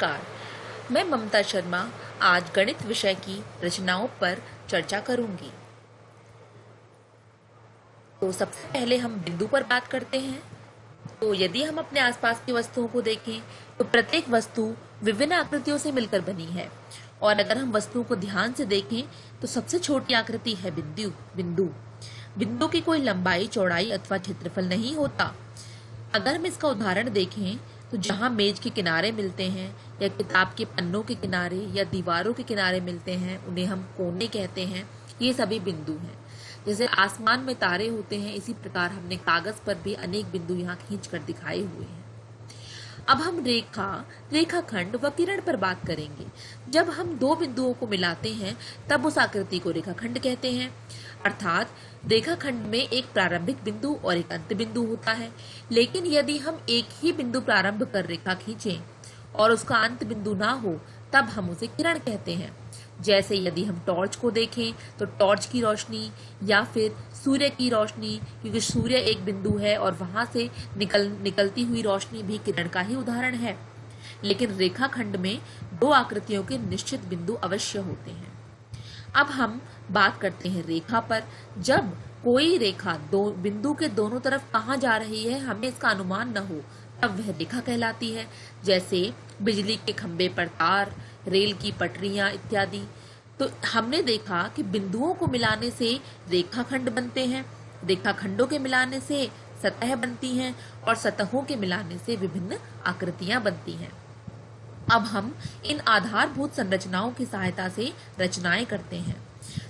नमस्कार, मैं ममता शर्मा आज गणित विषय की रचनाओं पर चर्चा करूंगी। तो सबसे पहले हम बिंदु पर बात करते हैं। तो यदि हम अपने आसपास की वस्तुओं को देखें तो प्रत्येक वस्तु विभिन्न आकृतियों से मिलकर बनी है और अगर हम वस्तुओं को ध्यान से देखें तो सबसे छोटी आकृति है बिंदु बिंदु बिंदु की कोई लंबाई, चौड़ाई अथवा क्षेत्रफल नहीं होता। अगर हम इसका उदाहरण देखें तो जहाँ मेज के किनारे मिलते हैं या किताब के पन्नों के किनारे या दीवारों के किनारे मिलते हैं उन्हें हम कोने कहते हैं। ये सभी बिंदु हैं। जैसे आसमान में तारे होते हैं, इसी प्रकार हमने कागज पर भी अनेक बिंदु यहाँ खींचकर दिखाए हुए हैं। अब हम रेखाखंड व किरण पर बात करेंगे। जब हम दो बिंदुओं को मिलाते हैं तब उस आकृति को रेखाखंड कहते हैं। अर्थात रेखाखंड में एक प्रारंभिक बिंदु और एक अंत बिंदु होता है। लेकिन यदि हम एक ही बिंदु प्रारंभ कर रेखा खींचें और उसका अंत बिंदु ना हो तब हम उसे किरण कहते हैं। जैसे यदि हम टॉर्च को देखें तो टॉर्च की रोशनी या फिर सूर्य की रोशनी, क्योंकि सूर्य एक बिंदु है और वहां से निकलती हुई रोशनी भी किरण का ही उदाहरण है। लेकिन रेखाखंड में दो आकृतियों के निश्चित बिंदु अवश्य होते हैं। अब हम बात करते हैं रेखा पर। जब कोई रेखा दो बिंदु के दोनों तरफ कहाँ जा रही है हमें इसका अनुमान न हो तब वह रेखा कहलाती है। जैसे बिजली के खंभे पर तार, रेल की पटरियां इत्यादि। तो हमने देखा कि बिंदुओं को मिलाने से रेखाखंड बनते हैं, रेखाखंडों के मिलाने से सतह बनती हैं और सतहों के मिलाने से विभिन्न आकृतियां बनती हैं। अब हम इन आधारभूत संरचनाओं की सहायता से रचनाएं करते हैं।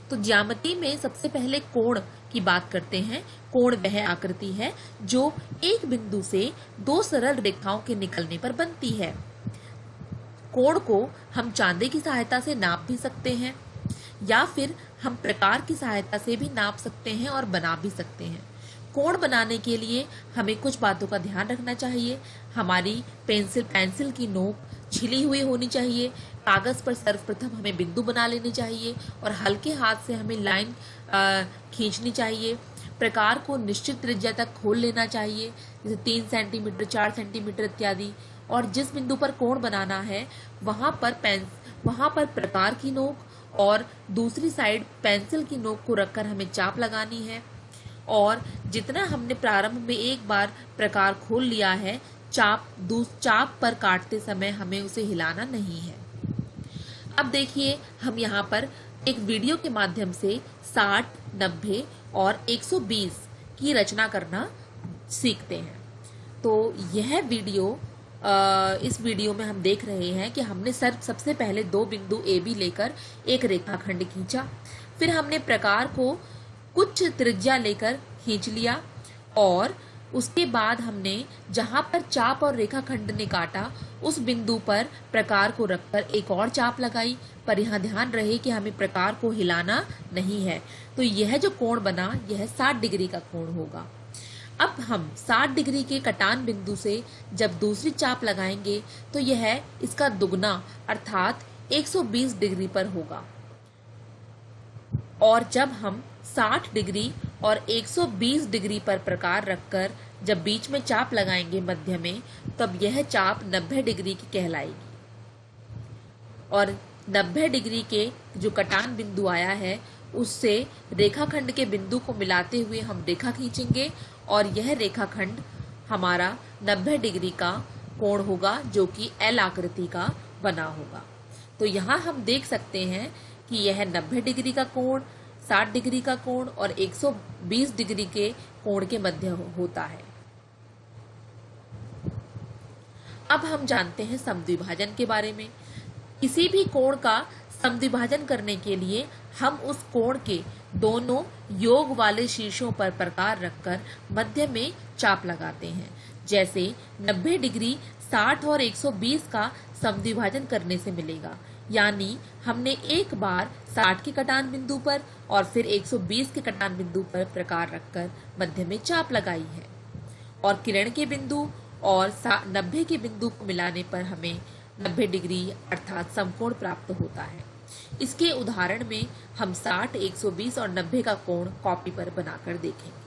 तो ज्यामिति में सबसे पहले कोण की बात करते हैं। कोण वह आकृति है जो एक बिंदु से दो सरल रेखाओं के निकलने पर बनती है। कोण को हम चांदे की सहायता से नाप भी सकते हैं या फिर हम प्रकार की सहायता से भी नाप सकते हैं और बना भी सकते हैं। कोण बनाने के लिए हमें कुछ बातों का ध्यान रखना चाहिए। हमारी पेंसिल की नोक छिली हुई होनी चाहिए। कागज पर सर्वप्रथम हमें बिंदु बना लेने चाहिए और हल्के हाथ से हमें लाइन खींचनी चाहिए। प्रकार को निश्चित त्रिज्या तक खोल लेना चाहिए, जैसे 3 सेंटीमीटर, 4 सेंटीमीटर इत्यादि। और जिस बिंदु पर कोण बनाना है वहां पर प्रकार की नोक और दूसरी साइड पेंसिल की नोक को रखकर हमें चाप लगानी है। और जितना हमने प्रारंभ में एक बार प्रकार खोल लिया है, चाप पर काटते समय हमें उसे हिलाना नहीं है। अब देखिए, हम यहाँ पर एक वीडियो के माध्यम से 60, 90 और 120 की रचना करना सीखते हैं। तो यह वीडियो इस वीडियो में हम देख रहे हैं कि हमने सबसे पहले दो बिंदु ए बी लेकर एक रेखाखंड खींचा। फिर हमने प्रकार को कुछ त्रिज्या लेकर खींच लिया और उसके बाद हमने जहां पर चाप और रेखाखंड ने काटा उस बिंदु पर प्रकार को रखकर एक और चाप लगाई। पर यहाँ ध्यान रहे कि हमें प्रकार को हिलाना नहीं है। तो यह जो कोण बना यह 60 डिग्री का कोण होगा। अब हम 60 डिग्री के कटान बिंदु से जब दूसरी चाप लगाएंगे तो यह इसका दुगना अर्थात 120 डिग्री पर होगा। और जब हम 60 डिग्री और 120 डिग्री पर प्रकार रखकर जब बीच में चाप लगाएंगे मध्य में, तब यह चाप 90 डिग्री की कहलाएगी। और 90 डिग्री के जो कटान बिंदु आया है उससे रेखाखंड के बिंदु को मिलाते हुए हम रेखा खींचेंगे और यह रेखाखंड हमारा 90 डिग्री का कोण होगा जो कि एल आकृति का बना होगा। तो यहाँ हम देख सकते हैं कि यह 90 डिग्री का कोण, 60 डिग्री का कोण और 120 डिग्री के कोण के मध्य होता है। अब हम जानते हैं समद्विभाजन के बारे में। किसी भी कोण का समद्विभाजन करने के लिए हम उस कोण के दोनों योग वाले शीर्षों पर प्रकार रखकर मध्य में चाप लगाते हैं। जैसे 90 डिग्री 60 और 120 का समद्विभाजन करने से मिलेगा। यानी हमने एक बार 60 के कटान बिंदु पर और फिर 120 के कटान बिंदु पर प्रकार रखकर मध्य में चाप लगाई है। और किरण के बिंदु और 90 के बिंदु को मिलाने पर हमें 90 डिग्री अर्थात समकोण प्राप्त होता है। इसके उदाहरण में हम 60, 120 और 90 का कोण कॉपी पर बनाकर देखेंगे।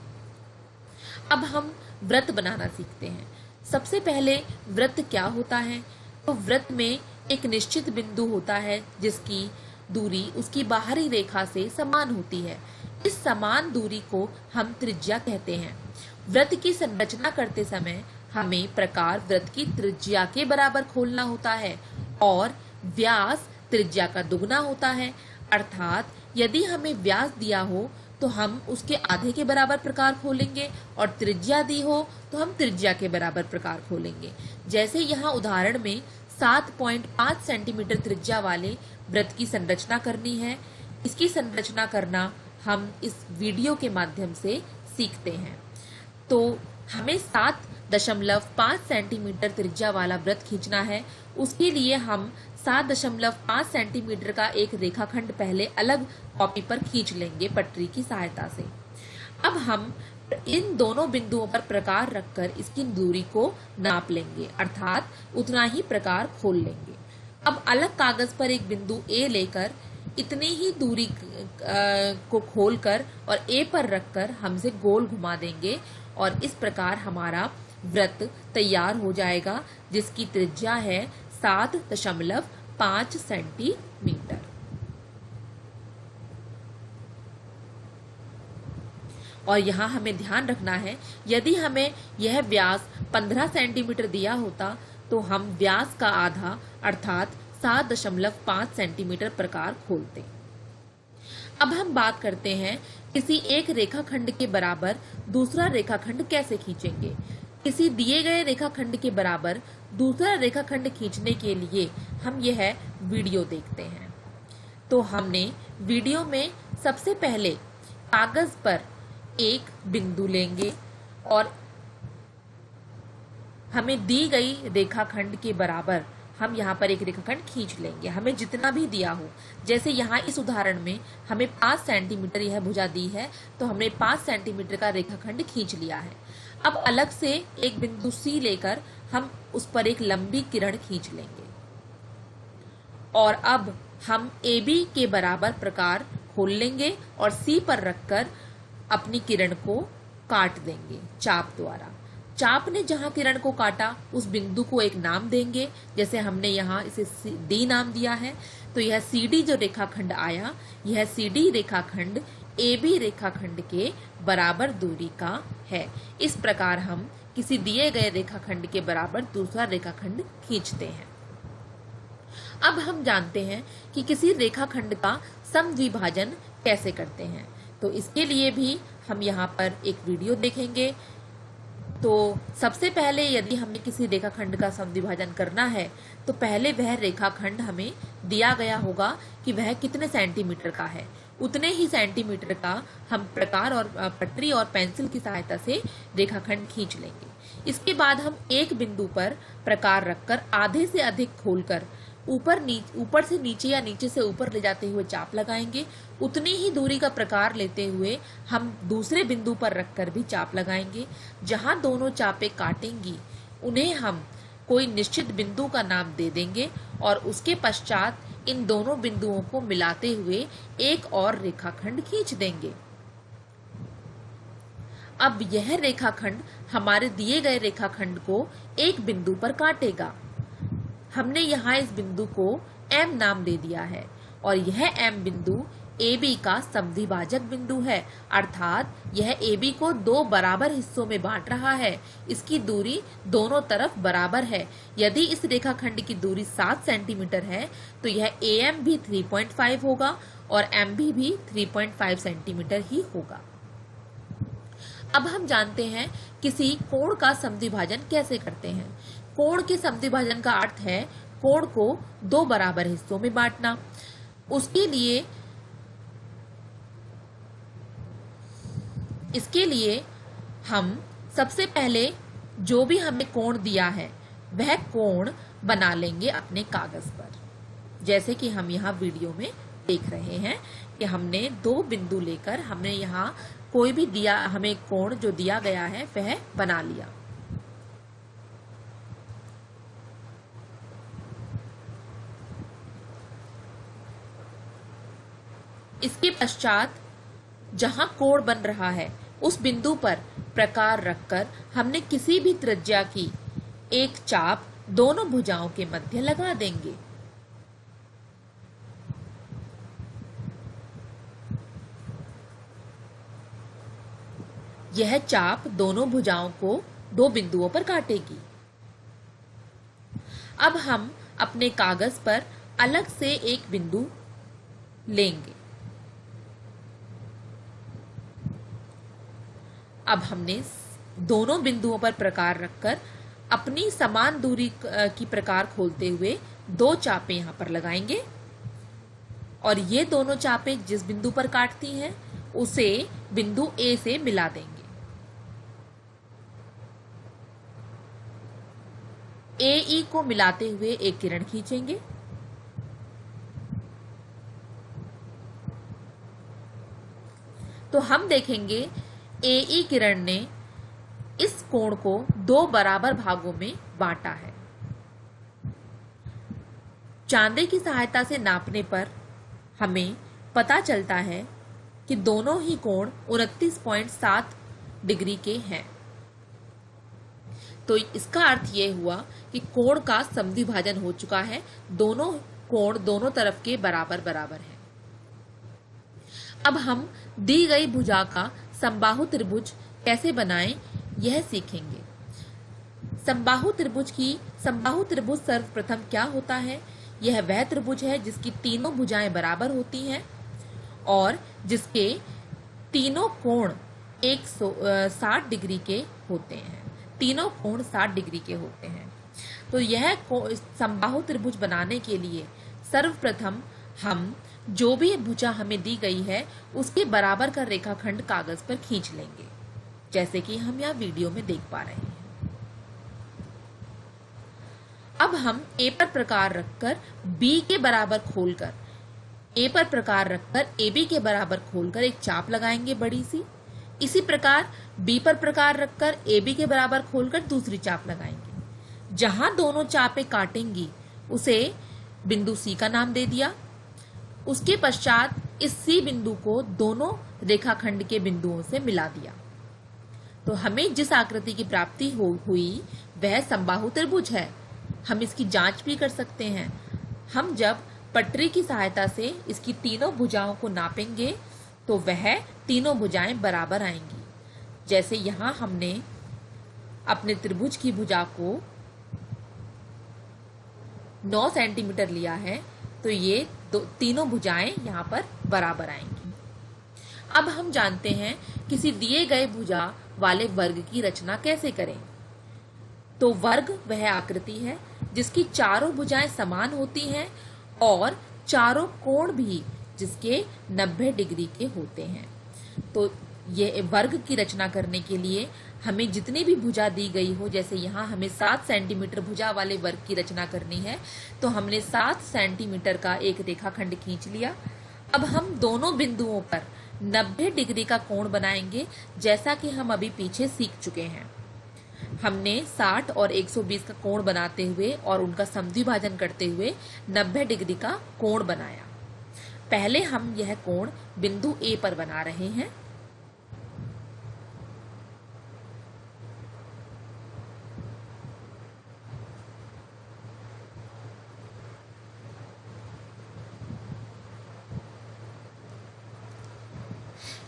अब हम वृत्त बनाना सीखते हैं। सबसे पहले वृत्त क्या होता है? तो वृत्त में एक निश्चित बिंदु होता है जिसकी दूरी उसकी बाहरी रेखा से समान होती है। इस समान दूरी को हम त्रिज्या कहते हैं। वृत्त की संरचना करते समय हमें प्रकार वृत्त की त्रिज्या के बराबर खोलना होता है और व्यास त्रिज्या का दुगना होता है। अर्थात यदि हमें व्यास दिया हो तो हम उसके आधे के बराबर प्रकार खोलेंगे और त्रिज्या दी हो तो हम त्रिज्या के बराबर प्रकार खोलेंगे। जैसे यहाँ उदाहरण में 7.5 सेंटीमीटर त्रिज्या वाले वृत्त की संरचना करनी है। इसकी संरचना करना हम इस वीडियो के माध्यम से सीखते हैं। तो हमें 7.5 सेंटीमीटर त्रिज्या वाला वृत्त खींचना है। उसके लिए हम 7.5 सेंटीमीटर का एक रेखाखंड पहले अलग कॉपी पर खींच लेंगे पटरी की सहायता से। अब हम इन दोनों बिंदुओं पर प्रकार रखकर इसकी दूरी को नाप लेंगे, अर्थात उतना ही प्रकार खोल लेंगे। अब अलग कागज पर एक बिंदु ए लेकर इतनी ही दूरी को खोलकर और ए पर रखकर हमसे गोल घुमा देंगे और इस प्रकार हमारा वृत्त तैयार हो जाएगा जिसकी त्रिज्या है 7.5 सेंटीमीटर। और यहाँ हमें ध्यान रखना है, यदि हमें यह व्यास 15 सेंटीमीटर दिया होता तो हम व्यास का आधा अर्थात 7.5 सेंटीमीटर प्रकार खोलते। अब हम बात करते हैं किसी एक रेखाखंड के बराबर दूसरा रेखाखंड कैसे खींचेंगे। किसी दिए गए रेखाखंड के बराबर दूसरा रेखाखंड खींचने के लिए हम यह वीडियो देखते हैं। तो हमने वीडियो में सबसे पहले कागज पर एक बिंदु लेंगे और हमें दी गई रेखाखंड के बराबर हम यहाँ पर एक रेखाखंड खींच लेंगे, हमें जितना भी दिया हो। जैसे यहाँ इस उदाहरण में हमें 5 सेंटीमीटर यह भुजा दी है तो हमने 5 सेंटीमीटर का रेखाखंड खींच लिया है। अब अलग से एक बिंदु सी लेकर हम उस पर एक लंबी किरण खींच लेंगे और अब हम AB के बराबर प्रकार खोल लेंगे और C पर रखकर अपनी किरण को काट देंगे चाप द्वारा। चाप ने जहां किरण को काटा उस बिंदु को एक नाम देंगे। जैसे हमने यहाँ इसे D नाम दिया है तो यह CD जो रेखाखंड आया, यह CD रेखाखंड AB रेखाखंड के बराबर दूरी का है। इस प्रकार हम किसी दिए गए रेखाखंड के बराबर दूसरा रेखाखंड खींचते हैं। अब हम जानते हैं कि किसी रेखाखंड का समद्विभाजन कैसे करते हैं। तो इसके लिए भी हम यहाँ पर एक वीडियो देखेंगे। तो सबसे पहले यदि हमें किसी रेखाखंड का समद्विभाजन करना है तो पहले वह रेखाखंड हमें दिया गया होगा कि वह कितने सेंटीमीटर का है। उतने ही सेंटीमीटर का हम प्रकार और पटरी और पेंसिल की सहायता से रेखाखंड खींच लेंगे। इसके बाद हम एक बिंदु पर प्रकार रखकर आधे से अधिक खोलकर ऊपर से नीचे या नीचे से ऊपर ले जाते हुए चाप लगाएंगे। उतनी ही दूरी का प्रकार लेते हुए हम दूसरे बिंदु पर रखकर भी चाप लगाएंगे। जहां दोनों चापें काटेंगी उन्हें हम कोई निश्चित बिंदु का नाम दे देंगे और उसके पश्चात इन दोनों बिंदुओं को मिलाते हुए एक और रेखाखंड खींच देंगे। अब यह रेखाखंड हमारे दिए गए रेखाखंड को एक बिंदु पर काटेगा। हमने यहाँ इस बिंदु को M नाम दे दिया है और यह M बिंदु AB का समद्विभाजक बिंदु है, अर्थात यह AB को दो बराबर हिस्सों में बांट रहा है। इसकी दूरी दोनों तरफ बराबर है। यदि इस रेखाखंड की दूरी 7 सेंटीमीटर है तो यह AM भी 3.5 होगा और MB भी 3.5 सेंटीमीटर ही होगा। अब हम जानते हैं किसी कोण का समद्विभाजन कैसे करते हैं। कोण के समद्विभाजन का अर्थ है कोण को दो बराबर हिस्सों में बांटना। इसके लिए हम सबसे पहले जो भी हमें कोण दिया है वह कोण बना लेंगे अपने कागज पर। जैसे कि हम यहाँ वीडियो में देख रहे हैं कि हमने दो बिंदु लेकर हमने यहाँ कोई भी हमें कोण जो दिया गया है वह बना लिया। इसके पश्चात जहां कोण बन रहा है उस बिंदु पर प्रकार रखकर हमने किसी भी त्रिज्या की एक चाप दोनों भुजाओं के मध्य लगा देंगे यह चाप दोनों भुजाओं को दो बिंदुओं पर काटेगी। अब हम अपने कागज पर अलग से एक बिंदु लेंगे। अब हमने दोनों बिंदुओं पर प्रकार रखकर अपनी समान दूरी की प्रकार खोलते हुए दो चापें यहां पर लगाएंगे और ये दोनों चापें जिस बिंदु पर काटती हैं उसे बिंदु ए से मिला देंगे। ए ई को मिलाते हुए एक किरण खींचेंगे। तो हम देखेंगे ए ई किरण ने इस कोण को दो बराबर भागों में बांटा है। चांदे की सहायता से नापने पर हमें पता चलता है कि दोनों ही कोण 29.7 डिग्री के हैं। तो इसका अर्थ यह हुआ कि कोण का समद्विभाजन हो चुका है, दोनों कोण दोनों तरफ के बराबर बराबर हैं। अब हम दी गई भुजा का समबाहु त्रिभुज कैसे बनाएं यह सीखेंगे। समबाहु त्रिभुज सर्वप्रथम क्या होता है? यह वह त्रिभुज है जिसकी तीनों भुजाएं बराबर होती हैं और जिसके तीनों कोण 160 डिग्री के होते हैं। तीनों कोण 60 डिग्री के होते हैं। तो यह समबाहु त्रिभुज बनाने के लिए सर्वप्रथम हम जो भी भुजा हमें दी गई है उसके बराबर का रेखाखंड कागज पर खींच लेंगे, जैसे कि हम यहाँ वीडियो में देख पा रहे हैं। अब हम ए पर प्रकार रखकर बी के बराबर खोलकर ए पर प्रकार रखकर ए बी के बराबर खोलकर एक चाप लगाएंगे बड़ी सी। इसी प्रकार बी पर प्रकार रखकर ए बी के बराबर खोलकर दूसरी चाप लगाएंगे। जहां दोनों चापें काटेंगी उसे बिंदु सी का नाम दे दिया। उसके पश्चात इस सी बिंदु को दोनों रेखाखंड के बिंदुओं से मिला दिया। तो हमें जिस आकृति की प्राप्ति हुई वह समबाहु त्रिभुज है। हम इसकी जांच भी कर सकते हैं। हम जब पटरी की सहायता से इसकी तीनों भुजाओं को नापेंगे तो वह तीनों भुजाएं बराबर आएंगी। जैसे यहां हमने अपने त्रिभुज की भुजा को 9 सेंटीमीटर लिया है, तो ये तीनों भुजाएं यहां पर बराबर आएंगी। अब हम जानते हैं किसी दिए गए भुजा वाले वर्ग की रचना कैसे करें। तो वर्ग वह आकृति है जिसकी चारों भुजाएं समान होती हैं और चारों कोण भी जिसके 90 डिग्री के होते हैं। तो ये वर्ग की रचना करने के लिए हमें जितनी भी भुजा दी गई हो, जैसे यहाँ हमें 7 सेंटीमीटर भुजा वाले वर्ग की रचना करनी है, तो हमने 7 सेंटीमीटर का एक रेखाखंड खींच लिया। अब हम दोनों बिंदुओं पर 90 डिग्री का कोण बनाएंगे, जैसा कि हम अभी पीछे सीख चुके हैं। हमने 60 और 120 का कोण बनाते हुए और उनका समद्विभाजन करते हुए 90 डिग्री का कोण बनाया। पहले हम यह कोण बिंदु ए पर बना रहे हैं।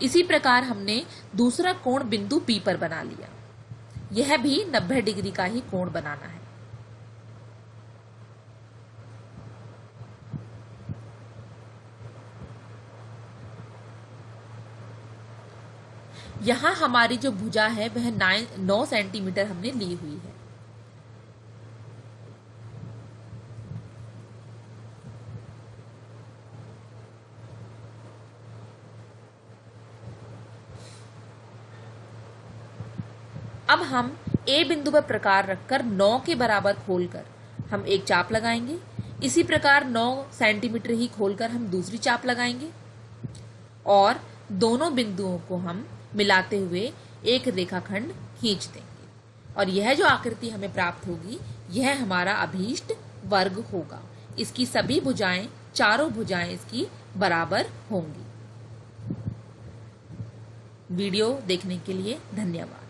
इसी प्रकार हमने दूसरा कोण बिंदु पी पर बना लिया। यह भी 90 डिग्री का ही कोण बनाना है। यहां हमारी जो भुजा है वह 9 सेंटीमीटर हमने ली हुई है। अब हम ए बिंदु पर प्रकार रखकर 9 के बराबर खोलकर हम एक चाप लगाएंगे। इसी प्रकार 9 सेंटीमीटर ही खोलकर हम दूसरी चाप लगाएंगे और दोनों बिंदुओं को हम मिलाते हुए एक रेखाखंड खींच देंगे और यह जो आकृति हमें प्राप्त होगी यह हमारा अभीष्ट वर्ग होगा। इसकी सभी भुजाएं, चारों भुजाएं इसकी बराबर होंगी। वीडियो देखने के लिए धन्यवाद।